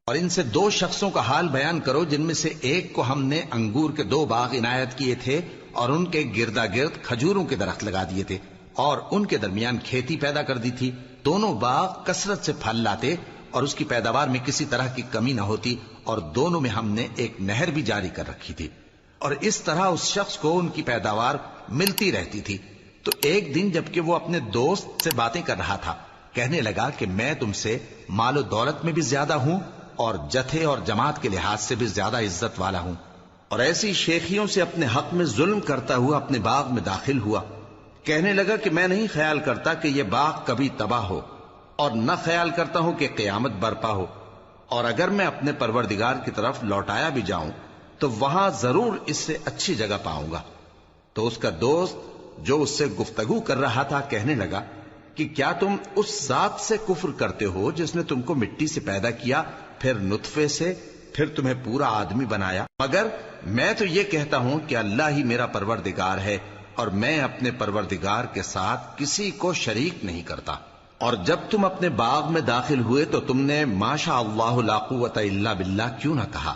اور ان سے 2 شخصوں کا حال بیان کرو جن میں سے ایک کو ہم نے انگور کے 2 باغ عنایت کیے تھے اور ان کے گردا گرد کھجوروں کے درخت لگا دیے تھے اور ان کے درمیان کھیتی پیدا کر دی تھی. دونوں باغ کثرت سے پھل لاتے اور اس کی پیداوار میں کسی طرح کی کمی نہ ہوتی، اور دونوں میں ہم نے ایک نہر بھی جاری کر رکھی تھی، اور اس طرح اس شخص کو ان کی پیداوار ملتی رہتی تھی. تو ایک دن جبکہ وہ اپنے دوست سے باتیں کر رہا تھا، کہنے لگا کہ میں تم سے مال و دولت میں بھی زیادہ ہوں اور جتھے اور جماعت کے لحاظ سے بھی زیادہ عزت والا ہوں، اور ایسی شیخیوں سے اپنے حق میں ظلم کرتا ہوا اپنے باغ میں داخل ہوا. کہنے لگا کہ میں نہیں خیال کرتا کہ یہ باغ کبھی تباہ ہو، اور نہ خیال کرتا ہوں کہ قیامت برپا ہو، اور اگر میں اپنے پروردگار کی طرف لوٹایا بھی جاؤں تو وہاں ضرور اس سے اچھی جگہ پاؤں گا. تو اس کا دوست جو اس سے گفتگو کر رہا تھا کہنے لگا کہ کیا تم اس ذات سے کفر کرتے ہو جس نے تم کو مٹی سے پیدا کیا، پھر نطفے سے، پھر تمہیں پورا آدمی بنایا؟ مگر میں تو یہ کہتا ہوں کہ اللہ ہی میرا پروردگار ہے، اور میں اپنے پروردگار کے ساتھ کسی کو شریک نہیں کرتا. اور جب تم اپنے باغ میں داخل ہوئے تو تم نے ما شاء اللہ لا قوت الا باللہ کیوں نہ کہا؟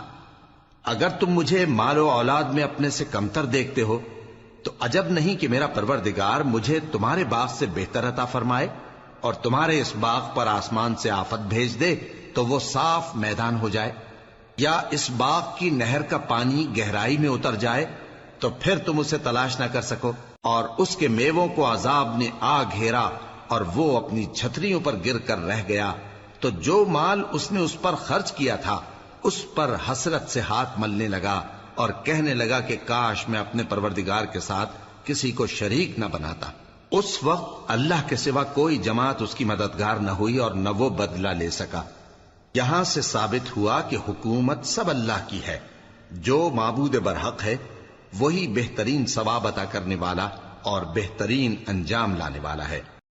اگر تم مجھے مال و اولاد میں اپنے سے کمتر دیکھتے ہو تو عجب نہیں کہ میرا پروردگار مجھے تمہارے باغ سے بہتر عطا فرمائے، اور تمہارے اس باغ پر آسمان سے آفت بھیج دے تو وہ صاف میدان ہو جائے، یا اس باغ کی نہر کا پانی گہرائی میں اتر جائے تو پھر تم اسے تلاش نہ کر سکو، اور اس کے میووں کو عذاب نے آ گھیرا اور وہ اپنی چھتریوں پر گر کر رہ گیا، تو جو مال اس نے اس پر خرچ کیا تھا اس پر حسرت سے ہاتھ ملنے لگا اور کہنے لگا کہ کاش میں اپنے پروردگار کے ساتھ کسی کو شریک نہ بناتا. اس وقت اللہ کے سوا کوئی جماعت اس کی مددگار نہ ہوئی اور نہ وہ بدلہ لے سکا. یہاں سے ثابت ہوا کہ حکومت سب اللہ کی ہے، جو معبود برحق ہے وہی بہترین ثواب عطا کرنے والا اور بہترین انجام لانے والا ہے.